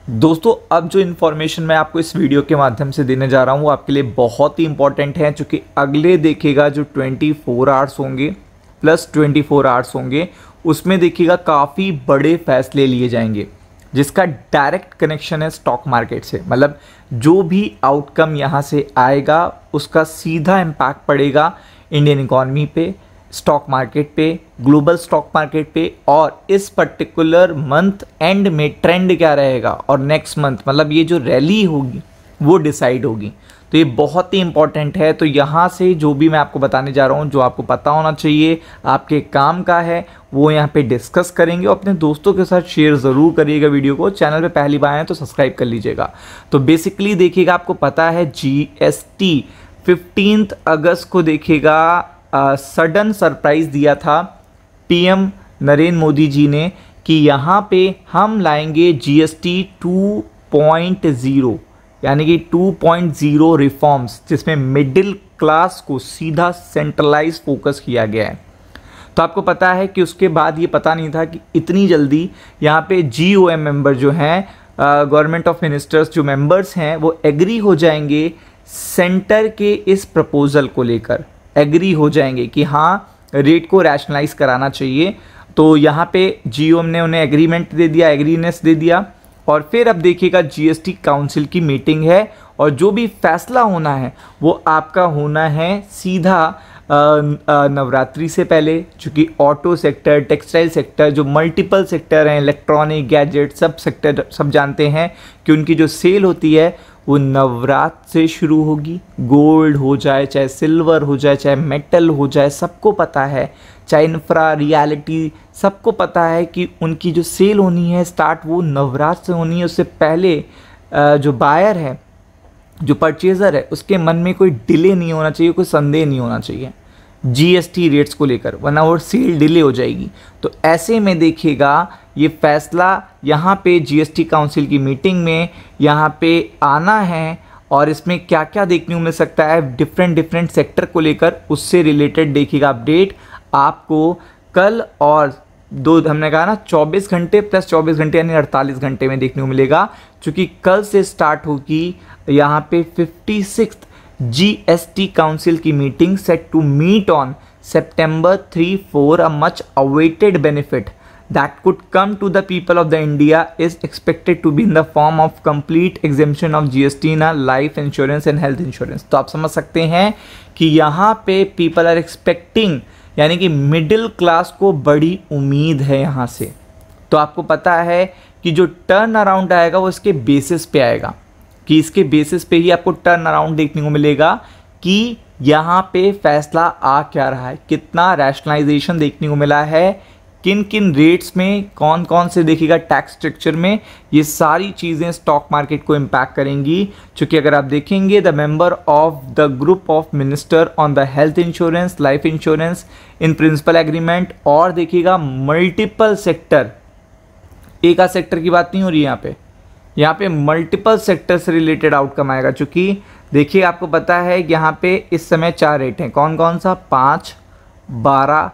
दोस्तों अब जो इन्फॉर्मेशन मैं आपको इस वीडियो के माध्यम से देने जा रहा हूँ वो आपके लिए बहुत ही इंपॉर्टेंट है, क्योंकि अगले देखिएगा जो 24 आवर्स होंगे प्लस 24 आवर्स होंगे उसमें देखिएगा काफ़ी बड़े फैसले लिए जाएंगे जिसका डायरेक्ट कनेक्शन है स्टॉक मार्केट से। मतलब जो भी आउटकम यहाँ से आएगा उसका सीधा इम्पैक्ट पड़ेगा इंडियन इकॉनमी पे, स्टॉक मार्केट पे, ग्लोबल स्टॉक मार्केट पे, और इस पर्टिकुलर मंथ एंड में ट्रेंड क्या रहेगा और नेक्स्ट मंथ मतलब ये जो रैली होगी वो डिसाइड होगी। तो ये बहुत ही इंपॉर्टेंट है। तो यहाँ से जो भी मैं आपको बताने जा रहा हूँ, जो आपको पता होना चाहिए, आपके काम का है, वो यहाँ पे डिस्कस करेंगे और अपने दोस्तों के साथ शेयर ज़रूर करिएगा वीडियो को। चैनल पे पहली बार आए तो सब्सक्राइब कर लीजिएगा। तो बेसिकली देखिएगा, आपको पता है GST 15 अगस्त को देखिएगा सडन सरप्राइज़ दिया था PM नरेंद्र मोदी जी ने कि यहाँ पे हम लाएंगे GST 2.0 यानी कि 2.0 रिफॉर्म्स, जिसमें मिडिल क्लास को सीधा सेंट्रलाइज फोकस किया गया है। तो आपको पता है कि उसके बाद ये पता नहीं था कि इतनी जल्दी यहाँ पे GOM मेंबर जो हैं, गवर्नमेंट ऑफ मिनिस्टर्स जो मेंबर्स हैं, वो एग्री हो जाएंगे सेंटर के इस प्रपोजल को लेकर, एग्री हो जाएंगे कि हाँ रेट को रैशनलाइज कराना चाहिए। तो यहाँ पे GOM ने उन्हें एग्रीमेंट दे दिया, एग्रीनेस दे दिया। और फिर अब देखिएगा GST काउंसिल की मीटिंग है और जो भी फैसला होना है वो आपका होना है सीधा नवरात्रि से पहले, चूँकि ऑटो सेक्टर, टेक्सटाइल सेक्टर, जो मल्टीपल सेक्टर हैं, इलेक्ट्रॉनिक, गैजेट, सब सेक्टर सब जानते हैं कि उनकी जो सेल होती है वो नवरात्र से शुरू होगी। गोल्ड हो जाए, चाहे सिल्वर हो जाए, चाहे मेटल हो जाए, सबको पता है, चाहे इंफ्रा, रियलिटी, सबको पता है कि उनकी जो सेल होनी है स्टार्ट वो नवरात्र से होनी है। उससे पहले जो बायर है, जो परचेज़र है, उसके मन में कोई डिले नहीं होना चाहिए, कोई संदेह नहीं होना चाहिए GST रेट्स को लेकर, वरना वो सेल डिले हो जाएगी। तो ऐसे में देखिएगा ये फैसला यहाँ पे GST काउंसिल की मीटिंग में यहाँ पे आना है और इसमें क्या क्या देखने को मिल सकता है डिफरेंट सेक्टर को लेकर, उससे रिलेटेड देखिएगा अपडेट आपको कल और हमने कहा ना 24 घंटे प्लस 24 घंटे यानी 48 घंटे में देखने को मिलेगा, क्योंकि कल से स्टार्ट होगी यहाँ पे 56th GST काउंसिल की meeting set to meet on September 3 for a much awaited benefit that could come to the people of the India is expected to be in the form of complete exemption of GST in a life insurance and health insurance। तो आप समझ सकते हैं कि यहाँ पे people are expecting, यानी कि मिडिल क्लास को बड़ी उम्मीद है यहाँ से। तो आपको पता है कि जो टर्न अराउंड आएगा वो इसके बेसिस पे आएगा, कि इसके बेसिस पे ही आपको टर्न अराउंड देखने को मिलेगा कि यहाँ पे फैसला आ क्या रहा है, कितना रैशनलाइजेशन देखने को मिला है, किन किन रेट्स में, कौन कौन से देखिएगा टैक्स स्ट्रक्चर में, ये सारी चीज़ें स्टॉक मार्केट को इम्पैक्ट करेंगी। क्योंकि अगर आप देखेंगे the member of the group of minister on the health insurance, life insurance in principle agreement, और देखिएगा मल्टीपल सेक्टर, एक आध सेक्टर की बात नहीं हो रही यहाँ पे मल्टीपल सेक्टर से रिलेटेड आउटकम आएगा। चूँकि देखिए आपको पता है यहाँ पे इस समय 4 रेट हैं, कौन कौन सा, 5, 12,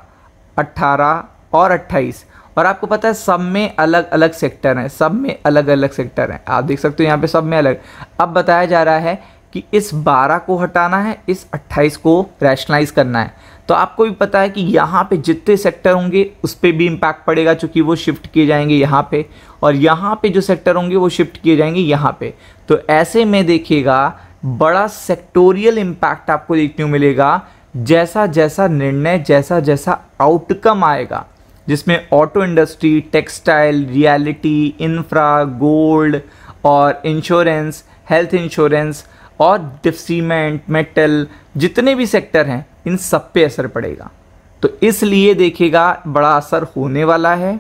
18 और 28, और आपको पता है सब में अलग अलग सेक्टर हैं, सब में अलग अलग सेक्टर हैं, आप देख सकते हो यहाँ पे सब में अलग। अब बताया जा रहा है कि इस 12 को हटाना है, इस 28 को रैशनलाइज करना है। तो आपको भी पता है कि यहाँ पे जितने सेक्टर होंगे उस पर भी इम्पैक्ट पड़ेगा, चूँकि वो शिफ्ट किए जाएंगे यहाँ पे, और यहाँ पे जो सेक्टर होंगे वो शिफ्ट किए जाएंगे यहाँ पे। तो ऐसे में देखिएगा बड़ा सेक्टोरियल इम्पैक्ट आपको देखने को मिलेगा, जैसा जैसा निर्णय, जैसा जैसा आउटकम आएगा, जिसमें auto industry, textile, reality, infra, gold और इंश्योरेंस, हेल्थ इंश्योरेंस और सीमेंट, मेटल, जितने भी सेक्टर हैं इन सब पे असर पड़ेगा। तो इसलिए देखिएगा बड़ा असर होने वाला है,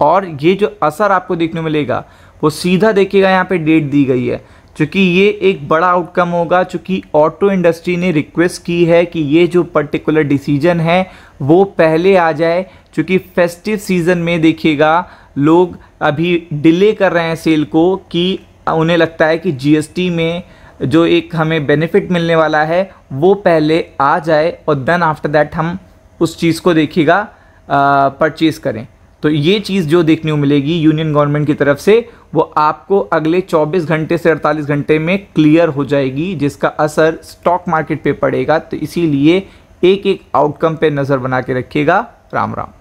और ये जो असर आपको देखने को मिलेगा वो सीधा देखिएगा यहाँ पे डेट दी गई है, क्योंकि ये एक बड़ा आउटकम होगा। चूँकि ऑटो इंडस्ट्री ने रिक्वेस्ट की है कि ये जो पर्टिकुलर डिसीजन है वो पहले आ जाए, क्योंकि फेस्टिव सीज़न में देखिएगा लोग अभी डिले कर रहे हैं सेल को, कि उन्हें लगता है कि GST में जो एक हमें बेनिफिट मिलने वाला है वो पहले आ जाए और देन आफ्टर दैट हम उस चीज़ को देखिएगा परचेज़ करें। तो ये चीज़ जो देखने को मिलेगी यूनियन गवर्नमेंट की तरफ से वो आपको अगले 24 घंटे से 48 घंटे में क्लियर हो जाएगी, जिसका असर स्टॉक मार्केट पे पड़ेगा। तो इसीलिए एक एक आउटकम पे नज़र बना के रखिएगा। राम राम।